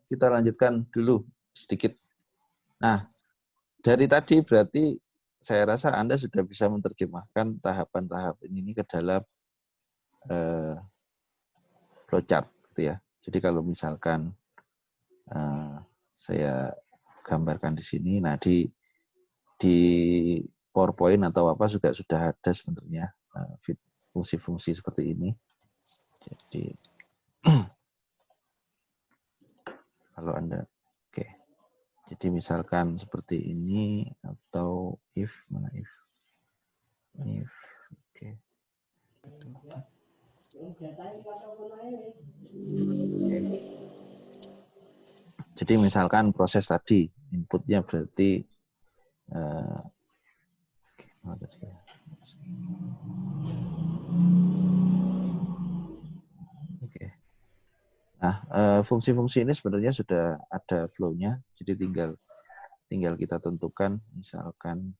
Kita lanjutkan dulu sedikit. Nah, dari tadi berarti saya rasa Anda sudah bisa menerjemahkan tahapan-tahapan ini ke dalam flowchart, gitu ya. Jadi kalau misalkan saya gambarkan di sini, nah di PowerPoint atau apa juga sudah ada sebenarnya fungsi-fungsi seperti ini. Jadi kalau Anda, oke. Jadi misalkan seperti ini atau if mana if, oke. Jadi misalkan proses tadi inputnya berarti oke. Nah, fungsi-fungsi ini sebenarnya sudah ada flow-nya, jadi tinggal kita tentukan misalkan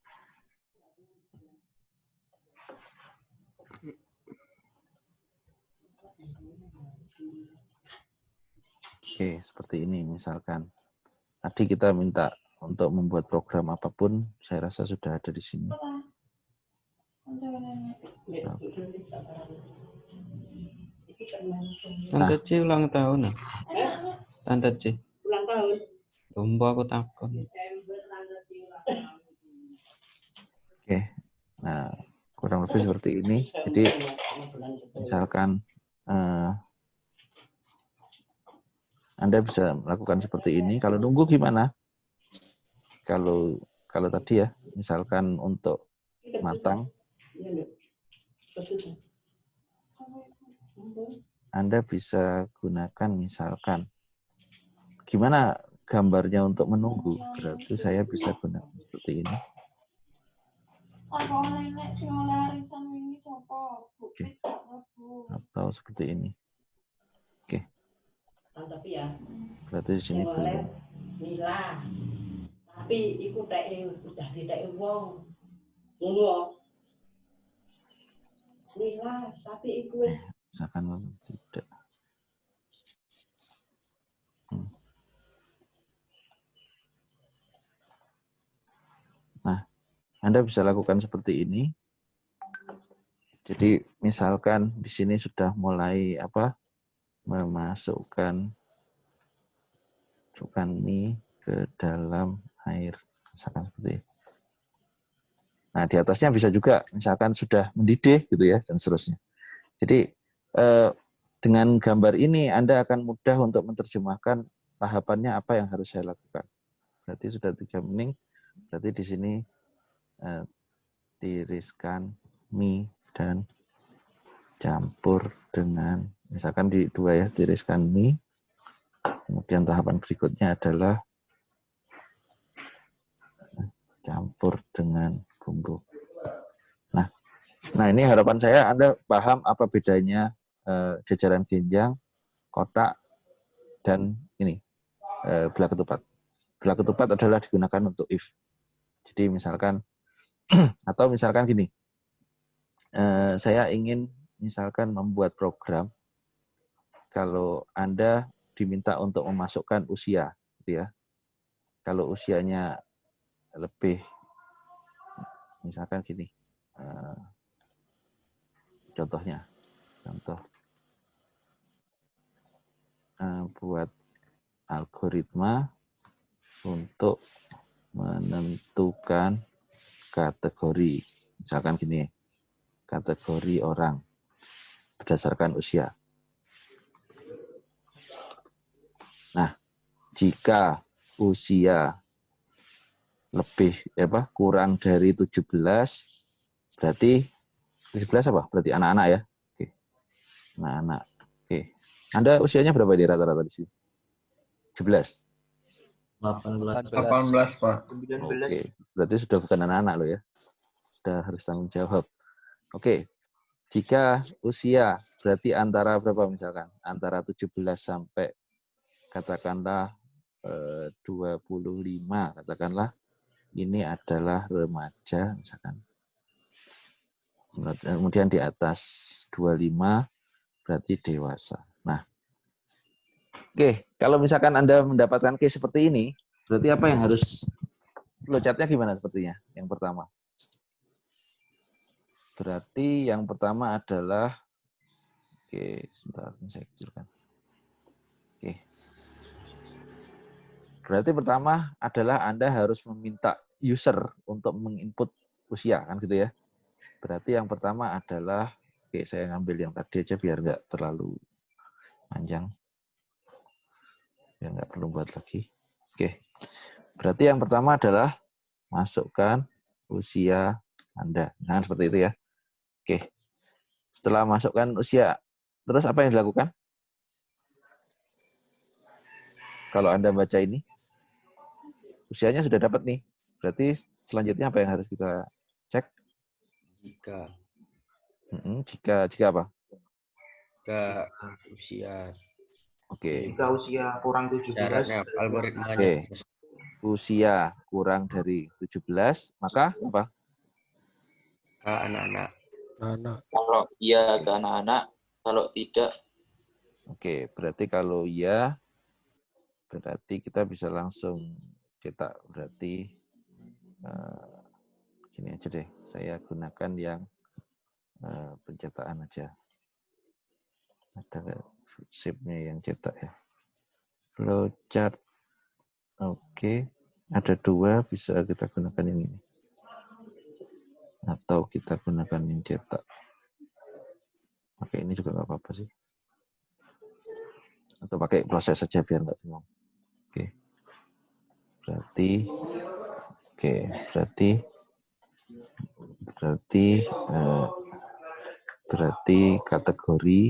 oke, seperti ini misalkan. Tadi kita minta untuk membuat program apapun, saya rasa sudah ada di sini. Tante C ulang tahun. Tante C. Ulang tahun. Lomba aku takut. Oke. Nah, kurang lebih seperti ini. Jadi misalkan Anda bisa melakukan seperti ini. Kalau nunggu gimana? Kalau tadi ya, misalkan untuk matang, Anda bisa gunakan misalkan gimana gambarnya untuk menunggu. Berarti saya bisa gunakan seperti ini. Oke. Atau seperti ini. Oke. Berarti di sini belum. Mila. Tapi iku udah ditek wong. Ngono. Mila, tapi iku Misalkan tidak. Nah, Anda bisa lakukan seperti ini. Jadi misalkan di sini sudah mulai memasukkan mie ke dalam air, misalkan seperti ini. Nah, di atasnya bisa juga misalkan sudah mendidih gitu ya, dan seterusnya. Jadi dengan gambar ini Anda akan mudah untuk menerjemahkan tahapannya apa yang harus saya lakukan. Berarti sudah 3 menit. Berarti di sini tiriskan mie dan campur dengan, misalkan di 2 ya, tiriskan mie. Kemudian tahapan berikutnya adalah campur dengan bumbu. Nah ini harapan saya Anda paham apa bedanya jajaran genjang, kotak, dan ini belah ketupat. Belah ketupat adalah digunakan untuk if. Jadi misalkan atau misalkan gini, saya ingin misalkan membuat program kalau Anda diminta untuk memasukkan usia, gitu ya. Kalau usianya lebih, misalkan gini, contoh buat algoritma untuk menentukan kategori, misalkan gini, kategori orang berdasarkan usia. Nah, jika usia lebih kurang dari 17, berarti 17 apa? Berarti anak-anak ya. Oke. Anak-anak. Oke. Anda usianya berapa di rata-rata di sini? 17. 18, Pak. Oke. Berarti sudah bukan anak-anak loh ya. Sudah harus tanggung jawab. Oke. Jika usia berarti antara berapa misalkan? Antara 17 sampai katakanlah 25, katakanlah ini adalah remaja misalkan. Kemudian di atas 25 berarti dewasa. Oke, kalau misalkan Anda mendapatkan case seperti ini, berarti apa yang harus flowchart-nya gimana sepertinya? Yang pertama. Berarti yang pertama adalah, oke, sebentar, saya kecilkan. Oke. Berarti pertama adalah Anda harus meminta user untuk menginput usia, kan gitu ya. Berarti yang pertama adalah, oke, saya ngambil yang tadi aja biar nggak terlalu panjang. Biar nggak perlu buat lagi. Oke. Berarti yang pertama adalah masukkan usia Anda. Nah, seperti itu ya. Oke. Setelah masukkan usia, terus apa yang dilakukan? Kalau Anda baca ini, usianya sudah dapat nih. Berarti selanjutnya apa yang harus kita cek? Jika apa? Jika usia. Oke. Jika usia kurang 17. Syaratnya algoritmanya. Oke. Usia kurang dari 17, maka apa? Anak-anak. Anak. Kalau iya ke anak-anak, kalau tidak. Oke, berarti kalau iya, berarti kita bisa langsung cetak. Berarti gini aja deh, saya gunakan yang pencetakan aja. Ada shape-nya yang cetak ya. Flowchart. Oke, ada dua, bisa kita gunakan yang ini. Atau kita gunakan yang cetak. Pakai ini juga nggak apa-apa sih. Atau pakai proses saja biar nggak bingung. Oke. Berarti kategori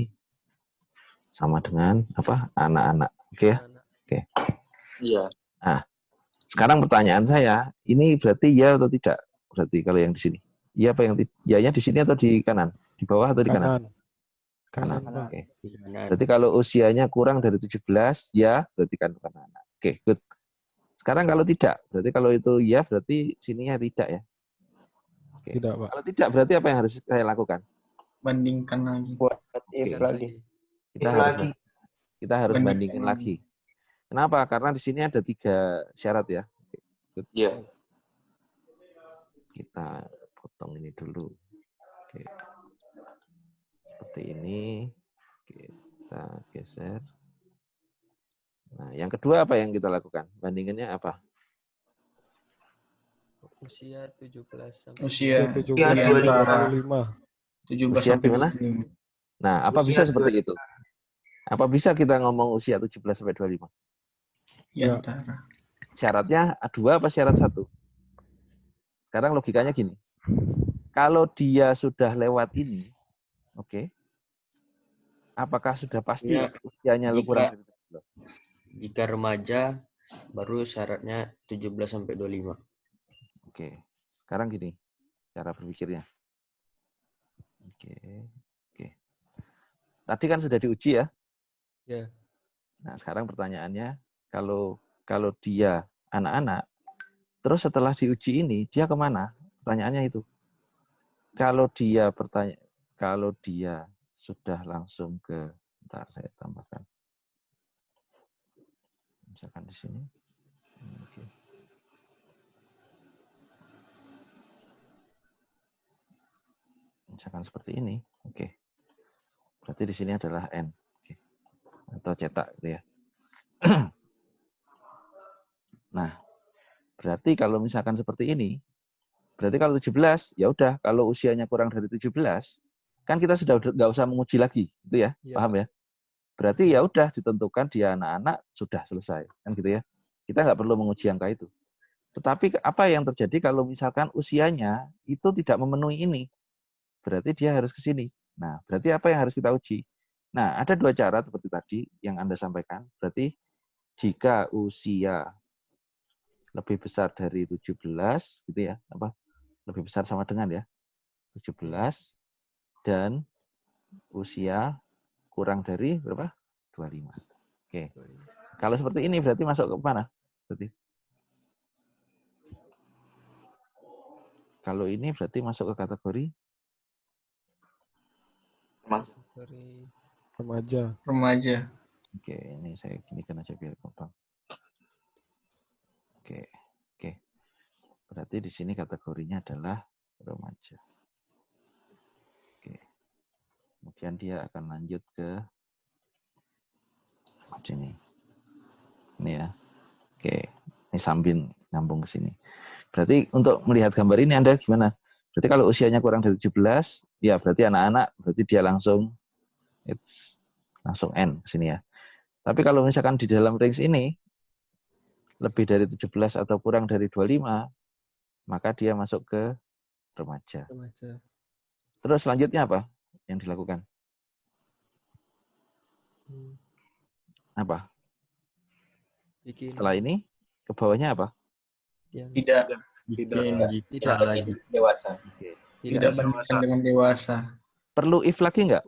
sama dengan apa? Anak-anak. Oke ya? Oke. Iya. Nah, sekarang pertanyaan saya, ini berarti ya atau tidak? Berarti kalau yang di sini. Iya apa yang ya-nya di sini atau di kanan? Di bawah atau di kanan? Kanan. Oke. Berarti kalau usianya kurang dari 17, ya berarti kan anak-anak. Oke, good. Sekarang kalau tidak, berarti kalau itu ya berarti sininya tidak ya. Oke. Tidak, Pak. Kalau tidak berarti apa yang harus saya lakukan? Bandingkan lagi. Buat Oke. if lagi. Kita harus bandingin lagi. Kenapa? Karena di sini ada 3 syarat ya. Oke, good. Iya. Kita potong ini dulu. Oke. Seperti ini. Kita geser. Nah, yang kedua apa yang kita lakukan? Bandingannya apa? Usia 17 sampai Usia 17 antara 25. 17 Usia sampai gimana? 25. Nah, apa bisa seperti itu? Apa bisa kita ngomong usia 17 sampai 25? Ya. Antara. Syaratnya 2 apa syarat 1? Sekarang logikanya gini. Kalau dia sudah lewat ini, oke. Apakah sudah pasti Ya, usianya kurang dari 17? Jika remaja, baru syaratnya 17 sampai 25. Oke. Sekarang gini cara berpikirnya. Oke. Tadi kan sudah diuji ya? Ya. Nah, sekarang pertanyaannya, kalau dia anak-anak, terus setelah diuji ini, dia kemana? Pertanyaannya itu. Kalau dia sudah langsung ke, bentar saya tambahkan. Misalkan di sini. Oke. Misalkan seperti ini. Oke. Berarti di sini adalah N. Oke. Atau cetak gitu ya. Nah, berarti kalau misalkan seperti ini, berarti kalau 17, ya udah, kalau usianya kurang dari 17, kan kita sudah nggak usah menguji lagi, gitu ya, paham ya? Berarti ya udah ditentukan dia anak-anak sudah selesai, kan gitu ya? Kita nggak perlu menguji angka itu. Tetapi apa yang terjadi kalau misalkan usianya itu tidak memenuhi ini? Berarti dia harus ke sini. Nah, berarti apa yang harus kita uji? Nah, ada 2 cara seperti tadi yang Anda sampaikan. Berarti jika usia lebih besar dari 17, gitu ya, apa? Lebih besar sama dengan ya, 17, dan usia kurang dari berapa? 25. Oke. Kalau seperti ini berarti masuk ke mana? Berarti kalau ini berarti masuk ke kategori Mas. Remaja. Remaja. Oke, ini saya ginikan aja biar gampang. Oke, oke. Berarti di sini kategorinya adalah remaja. Oke. Kemudian dia akan lanjut ke sini. Ini ya. Oke, ini sambin nyambung ke sini. Berarti untuk melihat gambar ini Anda gimana? Berarti kalau usianya kurang dari 17, ya berarti anak-anak, berarti dia langsung N ke sini ya. Tapi kalau misalkan di dalam range ini lebih dari 17 atau kurang dari 25, maka dia masuk ke remaja. Remaja. Terus selanjutnya apa yang dilakukan? Apa? Bikin Setelah ini ke bawahnya apa? yang Tidak tidak lagi dewasa. tidak bermain dengan dewasa. Perlu if lagi nggak?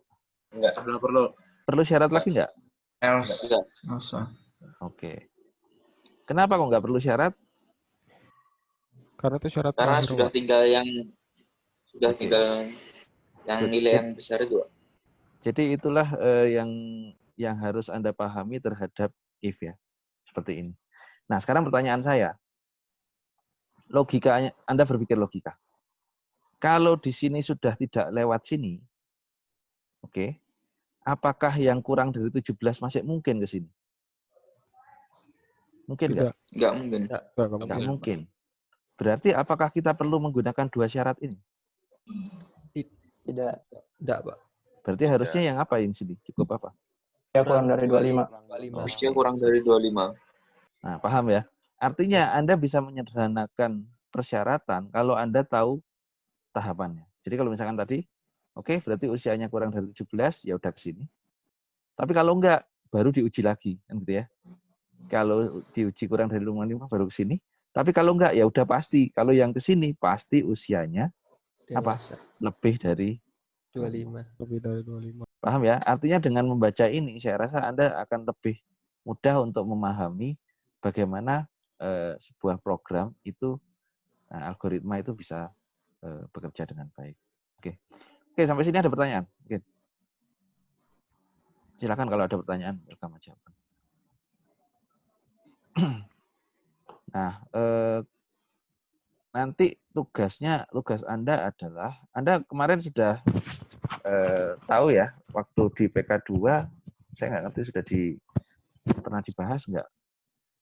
Enggak. Perlu Perlu syarat lagi nggak? else. Enggak. Usah. Oke. Kenapa kok nggak perlu syarat? Karena itu syarat Karena terakhir, sudah Pak. tinggal yang nilai yang besar itu. Jadi itulah yang harus Anda pahami terhadap if ya. Seperti ini. Nah, sekarang pertanyaan saya. Logikanya, Anda berpikir logika. Kalau di sini sudah tidak lewat sini, oke, apakah yang kurang dari 17 masih mungkin ke sini? Mungkin nggak? Tidak. Enggak mungkin. Nggak mungkin. Berarti apakah kita perlu menggunakan dua syarat ini? Tidak. tidak, Pak. Berarti harusnya yang apa yang sini? Cukup apa? Ya kurang dari 25. Usia kurang dari 25. Nah, paham ya? Artinya Anda bisa menyederhanakan persyaratan kalau Anda tahu tahapannya. Jadi kalau misalkan tadi, oke, berarti usianya kurang dari 17, ya udah ke sini. Tapi kalau enggak, baru diuji lagi, kan gitu ya. Kalau diuji kurang dari 25 baru ke sini. Tapi kalau enggak, ya udah pasti. Kalau yang ke sini pasti usianya apa? Dewasa. Lebih dari 25. Lebih dari 25. Paham ya? Artinya dengan membaca ini, saya rasa Anda akan lebih mudah untuk memahami bagaimana sebuah program itu, algoritma itu bisa bekerja dengan baik. Oke, sampai sini ada pertanyaan? Oke. Silakan kalau ada pertanyaan, welcome aja. Nah, nanti tugas Anda adalah, Anda kemarin sudah tahu ya, waktu di PK2, saya nggak ngerti sudah pernah dibahas nggak?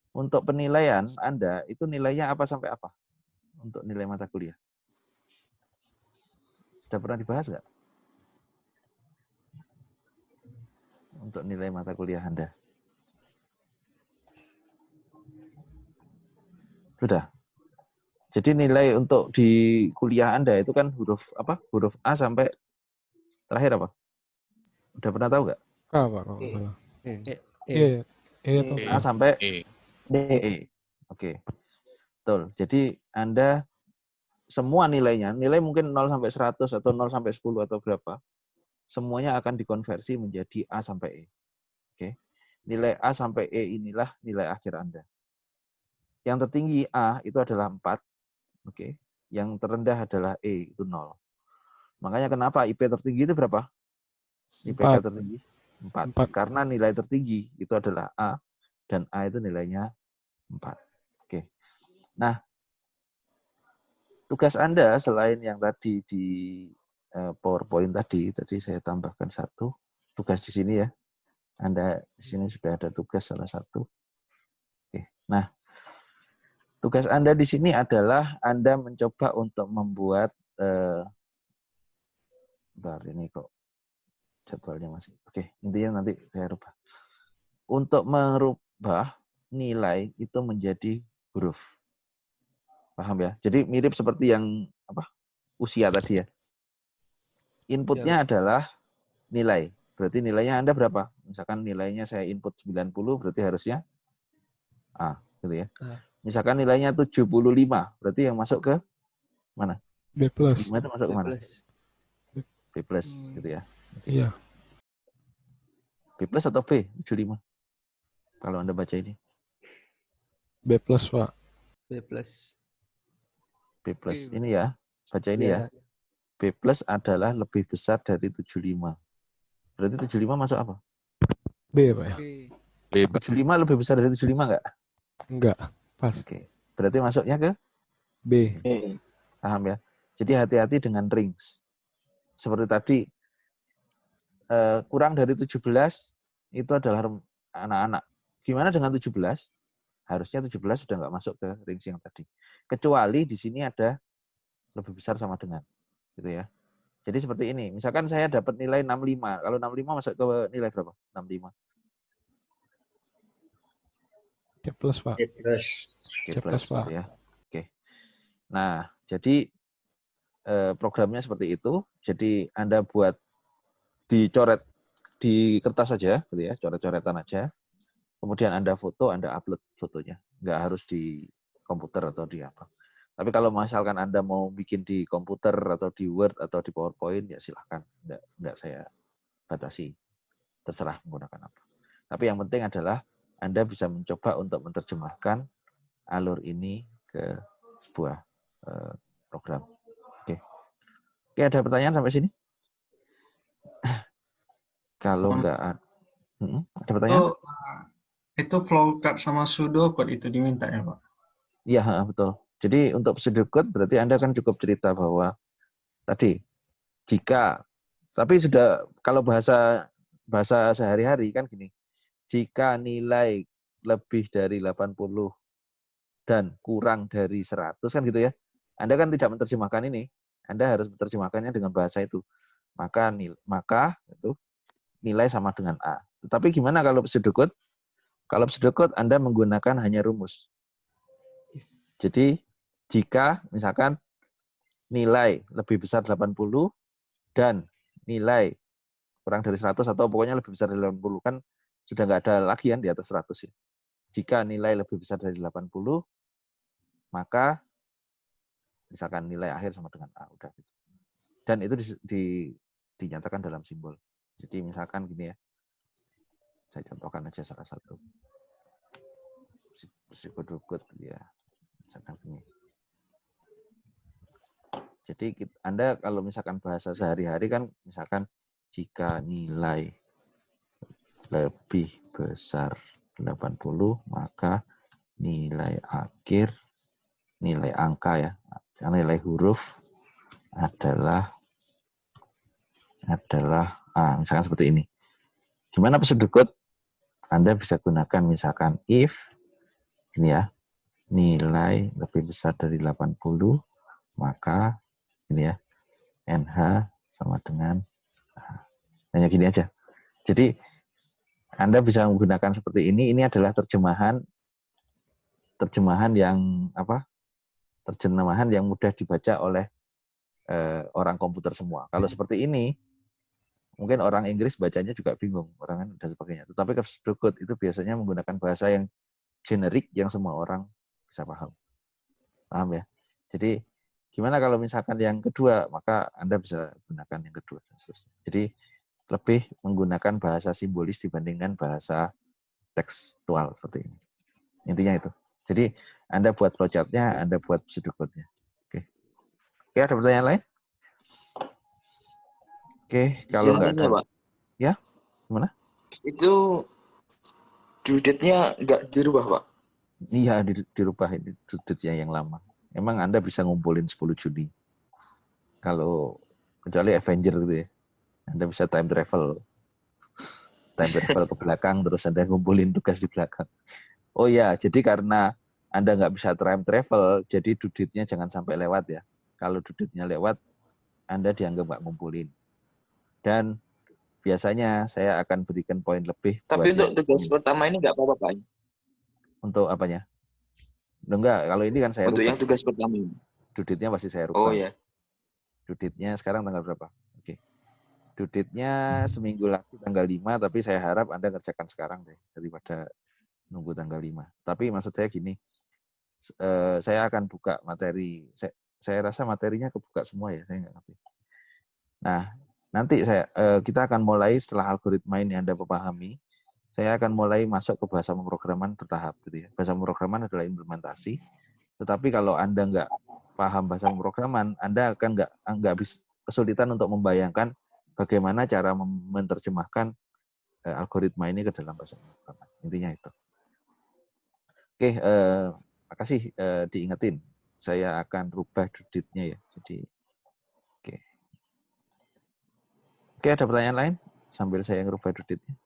Untuk penilaian Anda, itu nilainya apa sampai apa? Untuk nilai mata kuliah. Sudah pernah dibahas nggak? Untuk nilai mata kuliah Anda. Sudah. Jadi nilai untuk di kuliah Anda itu kan huruf apa? Huruf A sampai terakhir apa? Udah pernah tahu nggak? Pak, kalau nggak salah. E. Atau A sampai D. Oke. Betul. Jadi Anda semua nilainya, nilai mungkin 0 sampai 100 atau 0 sampai 10 atau berapa, semuanya akan dikonversi menjadi A sampai E. Oke. Nilai A sampai E inilah nilai akhir Anda. Yang tertinggi A itu adalah 4. Oke. Yang terendah adalah E, itu 0. Makanya kenapa IP tertinggi itu berapa? IPK tertinggi 4. Karena nilai tertinggi itu adalah A dan A itu nilainya 4. Oke. Nah, tugas Anda selain yang tadi di PowerPoint tadi saya tambahkan satu tugas di sini ya. Anda di sini sudah ada tugas salah satu. Oke. Nah, tugas Anda di sini adalah Anda mencoba untuk membuat bentar, ini kok jadwalnya masih. Oke, intinya nanti saya rubah. Untuk merubah nilai itu menjadi huruf. Paham ya? Jadi mirip seperti yang apa? Usia tadi ya. Inputnya adalah nilai. Berarti nilainya Anda berapa? Misalkan nilainya saya input 90, berarti harusnya A, gitu ya. Misalkan nilainya 75, berarti yang masuk ke mana? B+. 5 itu masuk ke mana? B+, gitu ya. Iya. B+ atau B? 75. Kalau Anda baca ini. B+, Pak. B+. B+. Ini ya. Baca ini ya. B+ adalah lebih besar dari 75. Berarti 75 masuk apa? B, Pak ya. B, Pak. 75 lebih besar dari 75 nggak? Enggak. Pas. Oke. Berarti masuknya ke B. paham ya. Jadi hati-hati dengan rings. Seperti tadi, kurang dari 17 itu adalah anak-anak. Gimana dengan 17? Harusnya 17 sudah nggak masuk ke rings yang tadi. Kecuali di sini ada lebih besar sama dengan. Gitu ya. Jadi seperti ini. Misalkan saya dapat nilai 65. Kalau 65 masuk ke nilai berapa? 65. C plus, Pak. Oke, C plus, Pak. gitu ya. Oke. Nah, jadi programnya seperti itu. Jadi Anda buat dicoret di kertas saja, gitu ya, coret-coretan aja. Kemudian Anda foto, Anda upload fotonya. Nggak harus di komputer atau di apa. Tapi kalau misalkan Anda mau bikin di komputer atau di Word atau di PowerPoint, ya silahkan. Nggak saya batasi. Terserah menggunakan apa. Tapi yang penting adalah Anda bisa mencoba untuk menerjemahkan alur ini ke sebuah program. Oke, ada pertanyaan sampai sini? Kalau nggak ada pertanyaan? Itu flowchart sama pseudocode itu diminta ya, Pak? Iya, betul. Jadi untuk pseudocode berarti Anda kan cukup cerita bahwa tadi jika, tapi sudah kalau bahasa sehari-hari kan gini, jika nilai lebih dari 80 dan kurang dari 100 kan gitu ya. Anda kan tidak menerjemahkan ini. Anda harus menerjemahkannya dengan bahasa itu. Maka itu nilai sama dengan A. Tetapi gimana kalau pseudocode? Kalau pseudocode Anda menggunakan hanya rumus. Jadi jika misalkan nilai lebih besar 80 dan nilai kurang dari 100 atau pokoknya lebih besar dari 80 kan sudah nggak ada lagi kan di atas 100 ya. Jika nilai lebih besar dari 80 maka misalkan nilai akhir sama dengan A udah gitu. Dan itu dinyatakan dalam simbol. Jadi misalkan gini ya. Saya contohkan aja salah satu. Pseudocode ya. Misalkan gini. Jadi Anda kalau misalkan bahasa sehari-hari kan misalkan jika nilai lebih besar 80 maka nilai akhir, nilai angka ya, nilai huruf adalah misalkan seperti ini. Gimana pseudocode? Anda bisa gunakan misalkan if ini ya, nilai lebih besar dari 80 maka ini ya, NH sama dengan hanya gini aja. Jadi Anda bisa menggunakan seperti ini. Ini adalah terjemahan yang apa? Terjemahan yang mudah dibaca oleh orang komputer semua. Kalau seperti ini, mungkin orang Inggris bacanya juga bingung, orang dan sebagainya. Tetapi pseudocode itu biasanya menggunakan bahasa yang generik yang semua orang bisa paham. Paham ya? Jadi gimana kalau misalkan yang kedua, maka Anda bisa gunakan yang kedua. Jadi lebih menggunakan bahasa simbolis dibandingkan bahasa tekstual seperti ini. Intinya itu. Jadi Anda buat flowchart-nya, Anda buat pseudocode-nya. Oke, ada pertanyaan lain? Oke, kalau nggak ada, Pak. Ya, gimana? Itu due date-nya nggak dirubah, Pak? Iya, dirubah ini due date-nya yang lama. Emang Anda bisa ngumpulin 10 Juni. Kalau kecuali Avenger gitu ya. Anda bisa time travel ke belakang, terus Anda ngumpulin tugas di belakang. Oh ya, jadi karena Anda nggak bisa time travel, jadi due date-nya jangan sampai lewat ya. Kalau due date-nya lewat, Anda dianggap nggak ngumpulin. Dan biasanya saya akan berikan poin lebih. Tapi untuk tugas pertama ini nggak apa-apa, Pak? Untuk apanya? Enggak, kalau ini kan saya untuk rubah. Yang tugas pertama ini. Due date-nya pasti saya rubah. Oh ya. Due date-nya sekarang tanggal berapa? Oke. Due date-nya seminggu lagi tanggal 5, tapi saya harap Anda ngerjakan sekarang deh, daripada nunggu tanggal 5. Tapi maksud saya gini, saya akan buka materi. Saya rasa materinya kebuka semua ya, saya nggak ngerti. Nah, nanti kita akan mulai setelah algoritma ini Anda pahami, saya akan mulai masuk ke bahasa pemrograman bertahap gitu ya. Bahasa pemrograman adalah implementasi. Tetapi kalau Anda nggak paham bahasa pemrograman, Anda akan nggak bisa kesulitan untuk membayangkan bagaimana cara menerjemahkan algoritma ini ke dalam bahasa pemrograman. Intinya itu. Oke, makasih diingetin. Saya akan rubah due-date-nya ya. Jadi, oke. Oke, ada pertanyaan lain sambil saya ngerubah due-date-nya.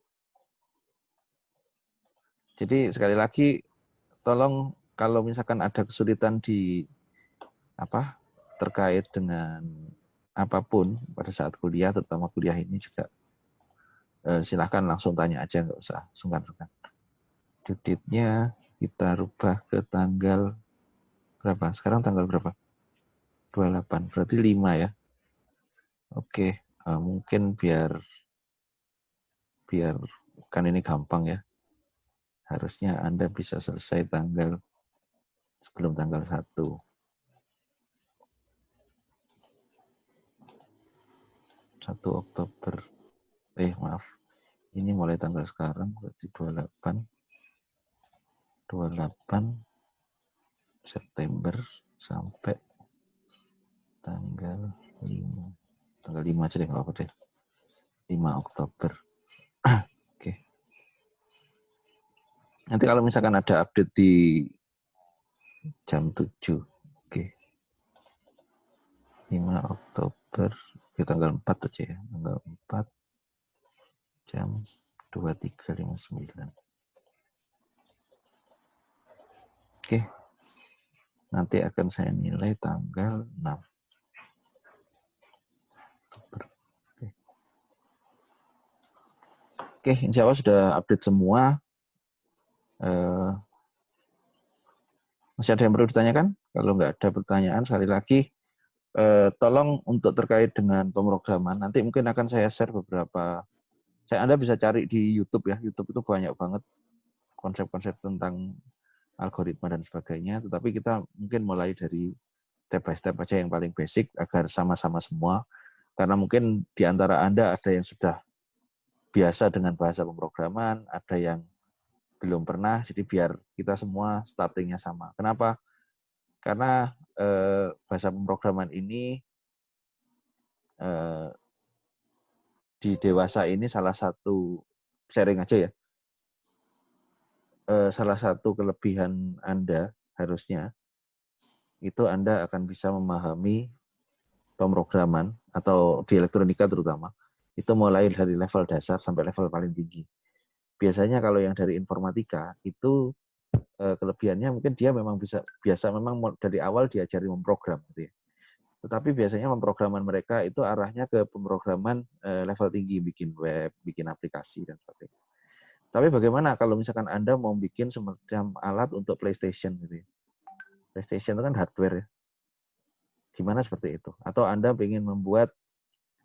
Jadi sekali lagi, tolong kalau misalkan ada kesulitan di terkait dengan apapun pada saat kuliah, terutama kuliah ini juga silahkan langsung tanya aja, nggak usah sungkan-sungkan. Due date-nya kita rubah ke tanggal berapa? Sekarang tanggal berapa? 28, berarti 5 ya. Oke, mungkin biar kan ini gampang ya. Harusnya Anda bisa selesai sebelum tanggal 1. 1 Oktober. Maaf. Ini mulai tanggal sekarang berarti 28 September sampai tanggal 5. Tanggal 5 aja deh, nggak apa-apa deh. 5 Oktober. Oke. Nanti kalau misalkan ada update di jam 7. Oke. 5 Oktober. Oke, tanggal 4 aja ya. Tanggal 4 jam 23.59. Oke. Nanti akan saya nilai tanggal 6. Oke, insya Allah sudah update semua. Masih ada yang perlu ditanyakan? Kalau nggak ada pertanyaan, sekali lagi, tolong untuk terkait dengan pemrograman, nanti mungkin akan saya share beberapa. Anda bisa cari di YouTube ya. YouTube itu banyak banget konsep-konsep tentang algoritma dan sebagainya. Tetapi kita mungkin mulai dari step by step aja yang paling basic agar sama-sama semua. Karena mungkin di antara Anda ada yang sudah biasa dengan bahasa pemrograman, ada yang belum pernah, jadi biar kita semua startingnya sama. Kenapa? Karena bahasa pemrograman ini di dewasa ini salah satu, sharing aja ya, salah satu kelebihan Anda harusnya, itu Anda akan bisa memahami pemrograman, atau di elektronika terutama, itu mulai dari level dasar sampai level paling tinggi. Biasanya kalau yang dari informatika itu kelebihannya mungkin dia memang biasa memang dari awal diajari memprogram gitu ya. Tetapi biasanya pemrograman mereka itu arahnya ke pemrograman level tinggi, bikin web, bikin aplikasi dan sebagainya. Tapi bagaimana kalau misalkan Anda mau bikin semacam alat untuk PlayStation gitu ya. PlayStation itu kan hardware ya. Gimana seperti itu? Atau Anda ingin membuat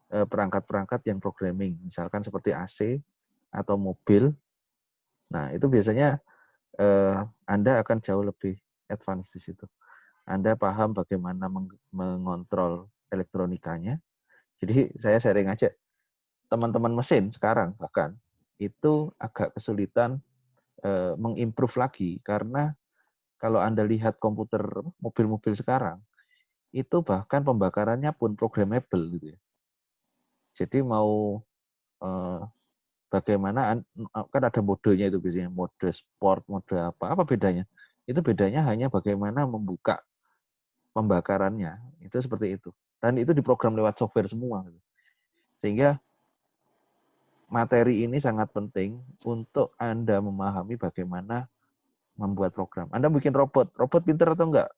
perangkat-perangkat yang programming, misalkan seperti AC atau mobil. Nah, itu biasanya Anda akan jauh lebih advance di situ. Anda paham bagaimana mengontrol elektronikanya. Jadi saya sharing aja. Teman-teman mesin sekarang bahkan itu agak kesulitan mengimprove lagi, karena kalau Anda lihat komputer mobil-mobil sekarang, itu bahkan pembakarannya pun programmable gitu ya. Jadi mau bagaimana, kan ada modenya itu biasanya, mode sport, mode apa bedanya? Itu bedanya hanya bagaimana membuka pembakarannya, itu seperti itu. Dan itu diprogram lewat software semua. Gitu. Sehingga materi ini sangat penting untuk Anda memahami bagaimana membuat program. Anda bikin robot pinter atau enggak?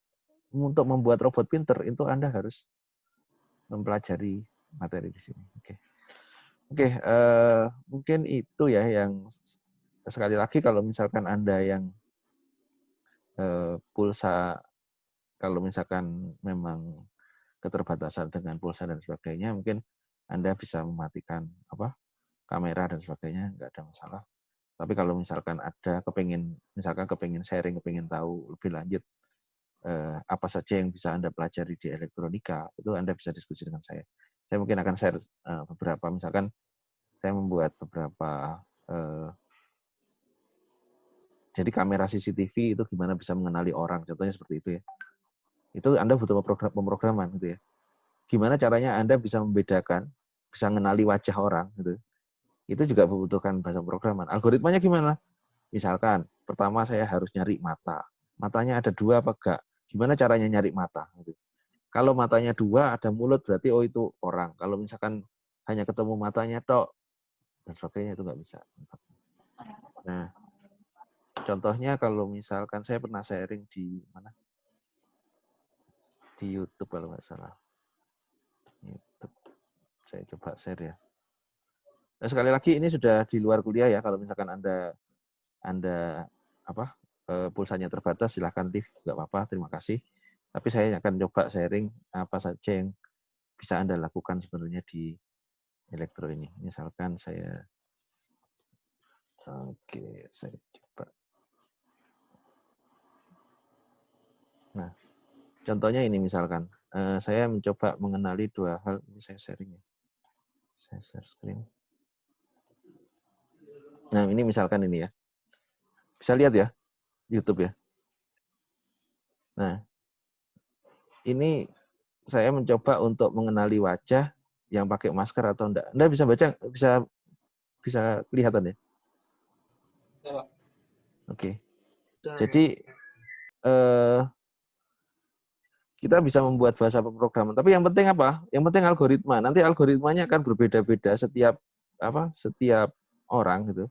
Untuk membuat robot pinter, itu Anda harus mempelajari materi di sini. Oke, mungkin itu ya yang sekali lagi kalau misalkan Anda yang pulsa, kalau misalkan memang keterbatasan dengan pulsa dan sebagainya, mungkin Anda bisa mematikan kamera dan sebagainya, nggak ada masalah. Tapi kalau misalkan ada kepengin sharing, kepengin tahu lebih lanjut apa saja yang bisa Anda pelajari di elektronika, itu Anda bisa diskusi dengan saya. Saya mungkin akan share beberapa, misalkan saya membuat beberapa jadi kamera CCTV itu gimana bisa mengenali orang, contohnya seperti itu ya. Itu Anda butuh pemrograman gitu ya. Gimana caranya Anda bisa membedakan, bisa mengenali wajah orang gitu. itu juga membutuhkan bahasa pemrograman. Algoritmanya gimana? Misalkan, pertama saya harus nyari mata. Matanya ada 2 apa enggak? Gimana caranya nyari mata? Gitu. Kalau matanya 2, ada mulut, berarti oh itu orang. Kalau misalkan hanya ketemu matanya tok, dan sebagainya, itu nggak bisa. Nah, contohnya kalau misalkan saya pernah sharing di mana? Di YouTube kalau nggak salah. YouTube. Saya coba share ya. Nah, sekali lagi ini sudah di luar kuliah ya. Kalau misalkan Anda pulsanya terbatas, silahkan leave, nggak apa-apa, terima kasih. Tapi saya akan coba sharing apa saja yang bisa Anda lakukan sebenarnya di elektro ini. Misalkan saya coba. Nah, contohnya ini misalkan, saya mencoba mengenali 2 hal, ini saya sharing ya. Saya share screen. Nah, ini misalkan ini ya. Bisa lihat ya, YouTube ya. Nah, ini saya mencoba untuk mengenali wajah yang pakai masker atau enggak. Anda bisa baca, bisa kelihatan ya? Oke. Jadi kita bisa membuat bahasa pemrograman. Tapi yang penting apa? Yang penting algoritma. Nanti algoritmanya akan berbeda-beda setiap orang gitu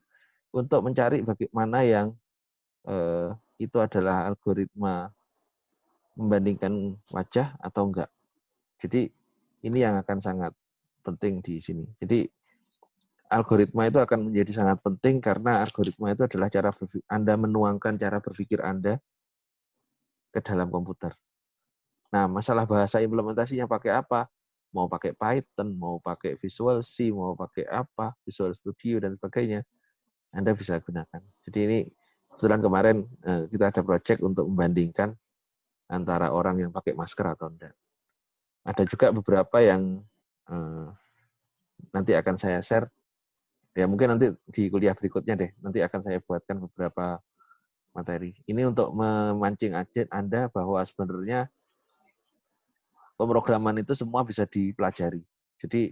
untuk mencari bagaimana yang itu adalah algoritma membandingkan wajah atau enggak. Jadi ini yang akan sangat penting di sini. Jadi algoritma itu akan menjadi sangat penting karena algoritma itu adalah cara Anda menuangkan cara berpikir Anda ke dalam komputer. Nah, masalah bahasa implementasinya pakai apa? Mau pakai Python, mau pakai Visual C, mau pakai apa, Visual Studio, dan sebagainya, Anda bisa gunakan. Jadi ini, kebetulan kemarin kita ada project untuk membandingkan antara orang yang pakai masker atau enggak. Ada juga beberapa yang nanti akan saya share, ya mungkin nanti di kuliah berikutnya deh, nanti akan saya buatkan beberapa materi. Ini untuk memancing Anda bahwa sebenarnya pemrograman itu semua bisa dipelajari. Jadi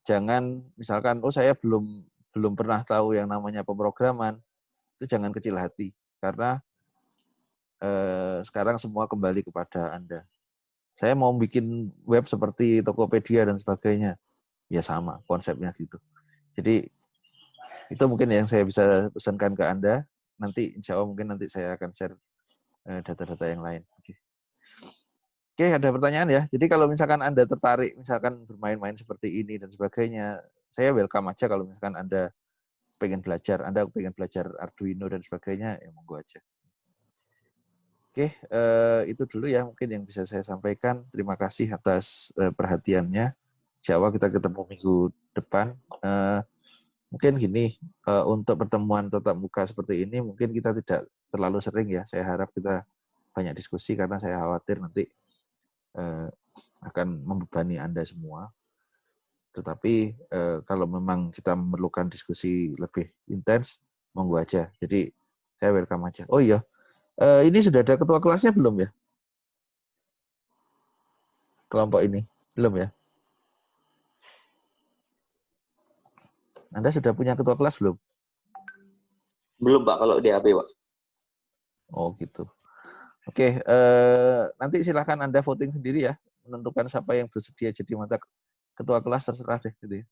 jangan misalkan saya belum pernah tahu yang namanya pemrograman, itu jangan kecil hati karena sekarang semua kembali kepada Anda. Saya mau bikin web seperti Tokopedia dan sebagainya, ya sama konsepnya gitu. Jadi itu mungkin yang saya bisa pesankan ke Anda. Nanti insya Allah mungkin nanti saya akan share data-data yang lain. Oke, ada pertanyaan ya. Jadi kalau misalkan Anda tertarik, misalkan bermain-main seperti ini dan sebagainya, saya welcome aja kalau misalkan Anda pengen belajar Arduino dan sebagainya, ya monggo aja. Oke, itu dulu ya mungkin yang bisa saya sampaikan. Terima kasih atas perhatiannya. Insya Allah kita ketemu minggu depan. Mungkin gini, untuk pertemuan tatap muka seperti ini, mungkin kita tidak terlalu sering ya. Saya harap kita banyak diskusi karena saya khawatir nanti akan membebani Anda semua. Tetapi kalau memang kita memerlukan diskusi lebih intens, monggo aja. Jadi saya welcome aja. Oh iya, ini sudah ada ketua kelasnya belum ya? Kelompok ini belum ya? Anda sudah punya ketua kelas belum? Belum, Pak, kalau di HP, Pak. Oh gitu. Oke, nanti silahkan Anda voting sendiri ya, menentukan siapa yang bersedia jadi mata ketua kelas, terserah deh gitu ya.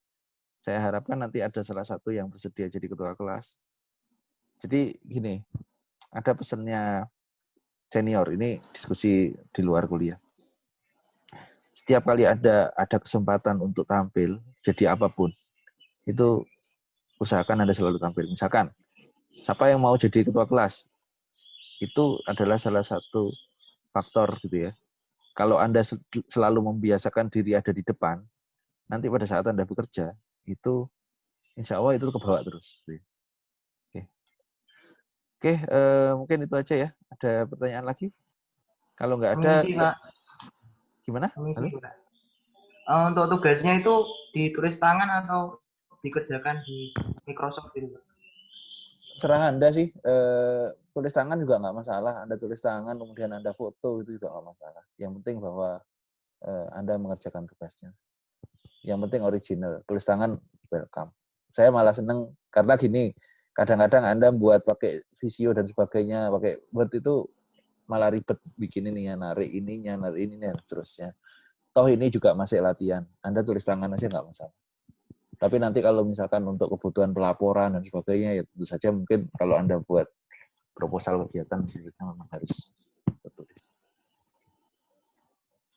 Saya harapkan nanti ada salah satu yang bersedia jadi ketua kelas. Jadi gini, ada pesannya senior, ini diskusi di luar kuliah. Setiap kali ada kesempatan untuk tampil, jadi apapun, itu usahakan Anda selalu tampil. Misalkan, siapa yang mau jadi ketua kelas, itu adalah salah satu faktor gitu ya. Kalau Anda selalu membiasakan diri ada di depan, nanti pada saat Anda bekerja, itu insya Allah itu kebawa terus. Oke, mungkin itu aja ya. Ada pertanyaan lagi? Kalau nggak ada, Permisi, Pak. Gimana? Permisi, Halo? Pak. Untuk tugasnya itu ditulis tangan atau dikerjakan di Microsoft gitu, Pak? Serah Anda sih. Tulis tangan juga nggak masalah. Anda tulis tangan, kemudian Anda foto, itu juga nggak masalah. Yang penting bahwa Anda mengerjakan tugasnya. Yang penting original. Tulis tangan, welcome. saya malah seneng karena gini, kadang-kadang Anda buat pakai Visio dan sebagainya, pakai Word itu malah ribet bikin ininya, narik ininya, dan seterusnya. Toh ini juga masih latihan. Anda tulis tangan aja nggak masalah. Tapi nanti kalau misalkan untuk kebutuhan pelaporan dan sebagainya, ya tentu saja mungkin kalau Anda buat proposal kegiatan, sebenarnya memang harus tertulis.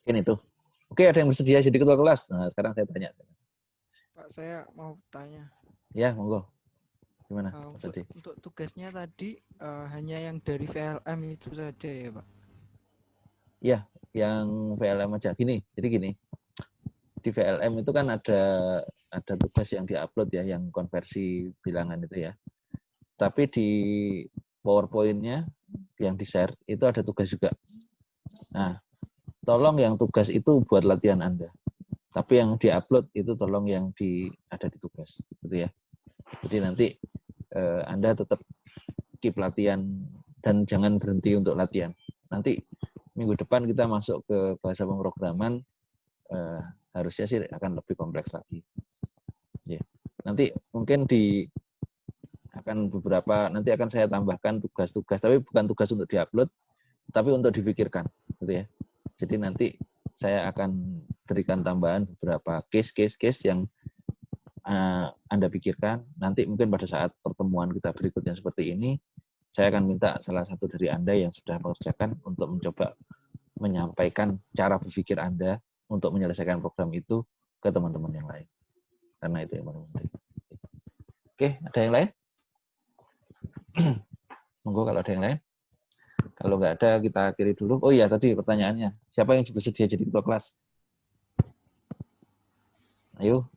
Mungkin itu. Oke, ada yang bersedia jadi ketua kelas? Nah, sekarang saya tanya. Pak, saya mau tanya. Ya, monggo. Gimana? Untuk tugasnya tadi hanya yang dari VLM itu saja ya, Pak? Ya, yang VLM aja. Jadi gini. Di VLM itu kan ada tugas yang diupload ya, yang konversi bilangan itu ya. Tapi di PowerPoint-nya yang di-share itu ada tugas juga. Nah, tolong yang tugas itu buat latihan Anda. Tapi yang di-upload itu tolong yang ada di tugas, gitu ya. Jadi nanti Anda tetap keep latihan dan jangan berhenti untuk latihan. Nanti minggu depan kita masuk ke bahasa pemrograman, harusnya sih akan lebih kompleks lagi. Ya. Nanti mungkin nanti akan saya tambahkan tugas-tugas, tapi bukan tugas untuk diupload, tapi untuk dipikirkan, gitu ya. Jadi nanti saya akan berikan tambahan beberapa case yang Anda pikirkan. Nanti mungkin pada saat pertemuan kita berikutnya seperti ini, saya akan minta salah satu dari Anda yang sudah mengerjakan untuk mencoba menyampaikan cara berpikir Anda untuk menyelesaikan program itu ke teman-teman yang lain. Karena itu yang paling penting. Oke, ada yang lain? Monggo kalau ada yang lain. Kalau nggak ada, kita akhiri dulu. Oh iya, tadi pertanyaannya. Siapa yang bersedia jadi ketua kelas? Ayo.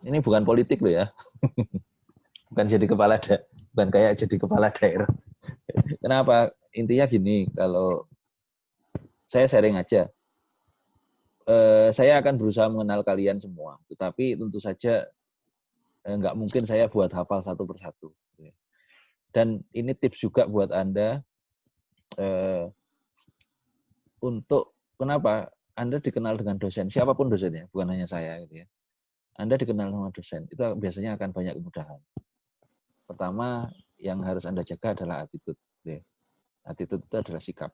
Ini bukan politik loh ya. Bukan jadi bukan kayak jadi kepala daerah. Kenapa? Intinya gini, kalau saya sharing aja. Saya akan berusaha mengenal kalian semua. Tetapi tentu saja nggak mungkin saya buat hafal satu persatu. Dan ini tips juga buat Anda untuk kenapa Anda dikenal dengan dosen, siapapun dosennya, bukan hanya saya. Gitu ya. Anda dikenal sama dosen, itu biasanya akan banyak kemudahan. Pertama, yang harus Anda jaga adalah attitude. Gitu ya. Attitude itu adalah sikap.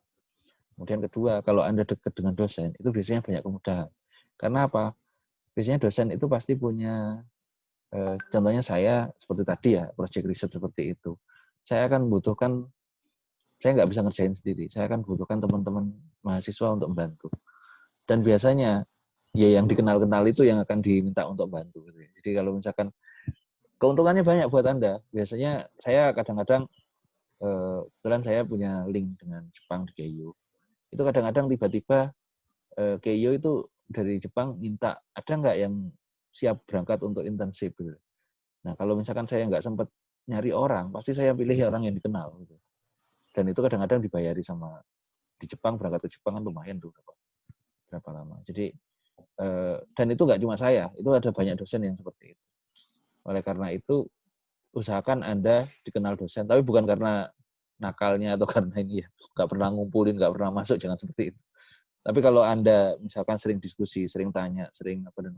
Kemudian kedua, kalau Anda dekat dengan dosen, itu biasanya banyak kemudahan. Karena apa? Biasanya dosen itu pasti punya, contohnya saya, seperti tadi ya, project research seperti itu. Saya akan membutuhkan, saya nggak bisa ngerjain sendiri, saya akan membutuhkan teman-teman mahasiswa untuk membantu. Dan biasanya, ya yang dikenal-kenal itu yang akan diminta untuk bantu. Jadi kalau misalkan, keuntungannya banyak buat Anda. Biasanya saya kadang-kadang, kebetulan saya punya link dengan Jepang di Keio. Itu kadang-kadang tiba-tiba Keio itu dari Jepang minta, ada nggak yang siap berangkat untuk internship? Nah, kalau misalkan saya nggak sempat nyari orang, pasti saya pilih orang yang dikenal. Gitu. Dan itu kadang-kadang dibayari sama, di Jepang, berangkat ke Jepang kan lumayan tuh berapa lama. Jadi, dan itu nggak cuma saya, itu ada banyak dosen yang seperti itu. Oleh karena itu, usahakan Anda dikenal dosen, tapi bukan karena nakalnya atau karena ini ya, nggak pernah ngumpulin, nggak pernah masuk, jangan seperti itu. Tapi kalau Anda misalkan sering diskusi, sering tanya, sering apa dan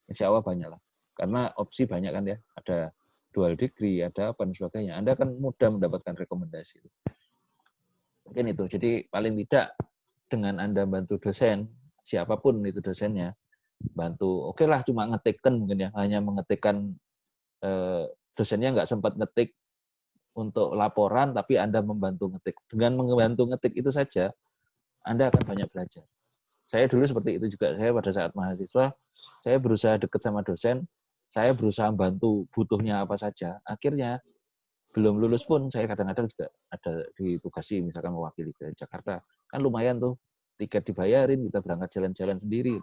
insya Allah banyak lah. Karena opsi banyak kan ya, ada dual degree, ada apa dan sebagainya. Anda akan mudah mendapatkan rekomendasi. Mungkin itu. Jadi paling tidak dengan Anda bantu dosen, siapapun itu dosennya, bantu. Oke lah, cuma ngetikkan mungkin ya, hanya mengetikkan, dosennya nggak sempat ngetik untuk laporan, tapi Anda membantu ngetik. Dengan membantu ngetik itu saja, Anda akan banyak belajar. Saya dulu seperti itu juga. Saya pada saat mahasiswa, saya berusaha dekat sama dosen, saya berusaha bantu butuhnya apa saja. Akhirnya, belum lulus pun, saya kadang-kadang juga ada ditugasi, misalkan mewakili ke Jakarta. Kan lumayan tuh, tiket dibayarin, kita berangkat jalan-jalan sendiri.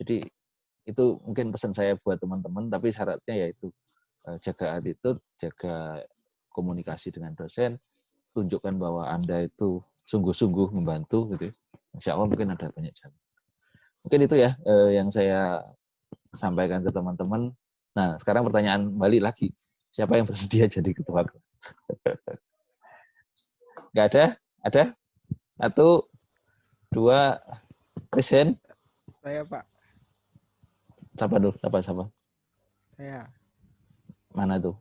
Jadi, itu mungkin pesan saya buat teman-teman, tapi syaratnya yaitu jaga attitude, jaga komunikasi dengan dosen, tunjukkan bahwa Anda itu sungguh-sungguh membantu, gitu. Insya Allah mungkin ada banyak jalan. Mungkin itu ya yang saya sampaikan ke teman-teman. Nah, sekarang pertanyaan balik lagi. Siapa yang bersedia jadi ketua kelas? Nggak ada? Ada? 1, 2, present. Saya, Pak. Siapa dulu? Siapa? Saya. Mana tuh?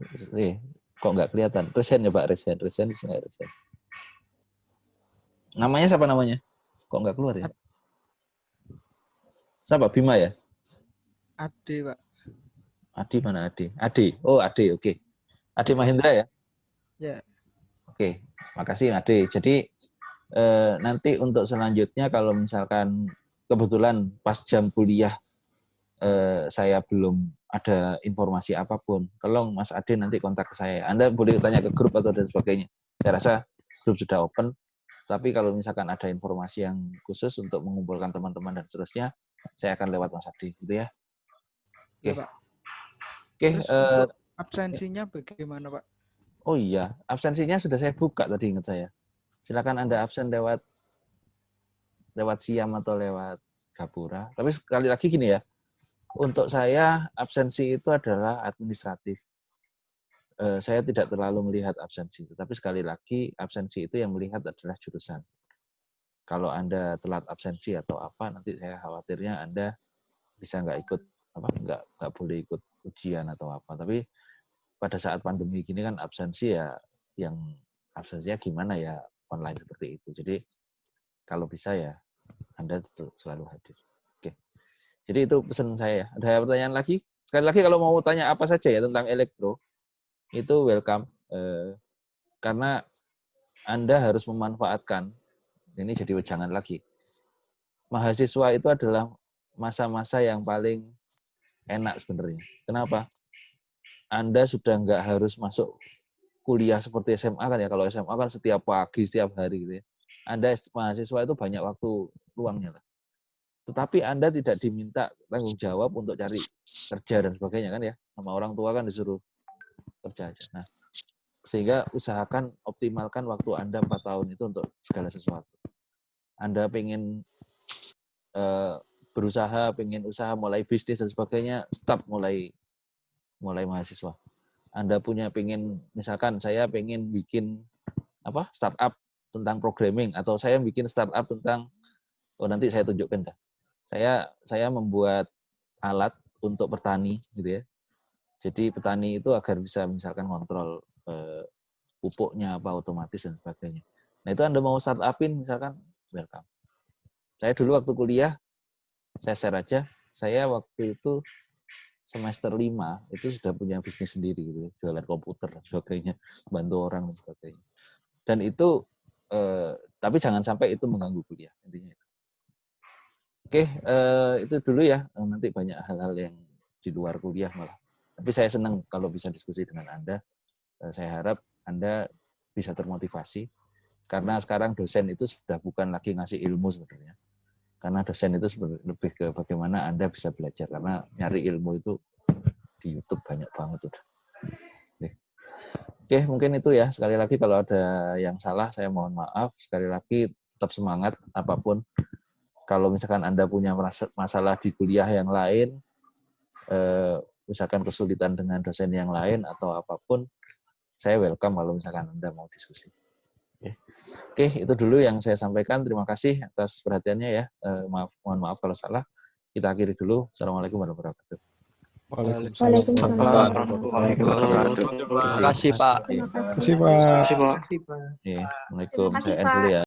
Kok nggak kelihatan? Resen ya Pak, Resen bisa nggak Resen? Namanya siapa namanya? Kok nggak keluar ya? Siapa? Bima ya? Ade, Pak. Adi mana Adi? Adi. Oh, Adi, oke. Adi Mahendra ya? Ya. Oke, makasih Adi. Jadi nanti untuk selanjutnya kalau misalkan kebetulan pas jam kuliah saya belum ada informasi apapun, tolong Mas Ade nanti kontak ke saya. Anda boleh tanya ke grup atau dan sebagainya. Saya rasa grup sudah open, tapi kalau misalkan ada informasi yang khusus untuk mengumpulkan teman-teman dan seterusnya, saya akan lewat Mas Ade, gitu ya. Oke. Ya, Pak. Oke. Terus untuk absensinya bagaimana, Pak? Oh iya, absensinya sudah saya buka tadi, ingat saya. Silakan Anda absen lewat Siam atau lewat Gapura. Tapi sekali lagi gini ya, untuk saya absensi itu adalah administratif. Saya tidak terlalu melihat absensi itu, tapi sekali lagi absensi itu yang melihat adalah jurusan. Kalau Anda telat absensi atau apa, nanti saya khawatirnya Anda bisa nggak boleh ikut ujian atau apa. Tapi pada saat pandemi gini kan absensi ya, yang absensinya gimana ya, online seperti itu. Jadi kalau bisa ya Anda selalu hadir. Oke. Jadi itu pesan saya. Ada pertanyaan lagi? Sekali lagi kalau mau tanya apa saja ya tentang elektro, itu welcome. Karena Anda harus memanfaatkan, ini jadi wejangan lagi. Mahasiswa itu adalah masa-masa yang paling enak sebenarnya. Kenapa? Anda sudah nggak harus masuk kuliah seperti SMA kan ya. Kalau SMA kan setiap pagi, setiap hari gitu ya. Anda mahasiswa itu banyak waktu luangnya lah. Tetapi Anda tidak diminta tanggung jawab untuk cari kerja dan sebagainya kan ya. Sama orang tua kan disuruh kerja aja. Nah, sehingga usahakan optimalkan waktu Anda 4 tahun itu untuk segala sesuatu. Anda pengen berusaha, pengen usaha mulai bisnis dan sebagainya, start mulai mahasiswa. Anda pengen, misalkan saya pengen bikin startup tentang programming, atau saya bikin startup tentang, nanti saya tunjukkan dah. Saya membuat alat untuk petani gitu ya. Jadi petani itu agar bisa misalkan kontrol pupuknya apa otomatis dan sebagainya. Nah itu Anda mau startupin misalkan, welcome. Saya dulu waktu kuliah, saya share aja, saya waktu itu semester 5 itu sudah punya bisnis sendiri gitu, jualan komputer dan sebagainya, bantu orang dan sebagainya. Dan itu tapi jangan sampai itu mengganggu kuliah intinya. Oke, itu dulu ya. Nanti banyak hal-hal yang di luar kuliah malah. Tapi saya senang kalau bisa diskusi dengan Anda. Saya harap Anda bisa termotivasi karena sekarang dosen itu sudah bukan lagi ngasih ilmu sebenarnya. Karena dosen itu lebih ke bagaimana Anda bisa belajar, karena nyari ilmu itu di YouTube banyak banget udah. Oke, mungkin itu ya. Sekali lagi kalau ada yang salah saya mohon maaf. Sekali lagi tetap semangat apapun. Kalau misalkan Anda punya masalah di kuliah yang lain, misalkan kesulitan dengan dosen yang lain atau apapun, saya welcome kalau misalkan Anda mau diskusi. Oke, itu dulu yang saya sampaikan. Terima kasih atas perhatiannya ya. Mohon maaf kalau salah. Kita akhiri dulu. Assalamualaikum warahmatullahi wabarakatuh. Waalaikumsalam. Terima kasih, Pak. Terima kasih, Pak. Assalamualaikum. Saya end dulu ya.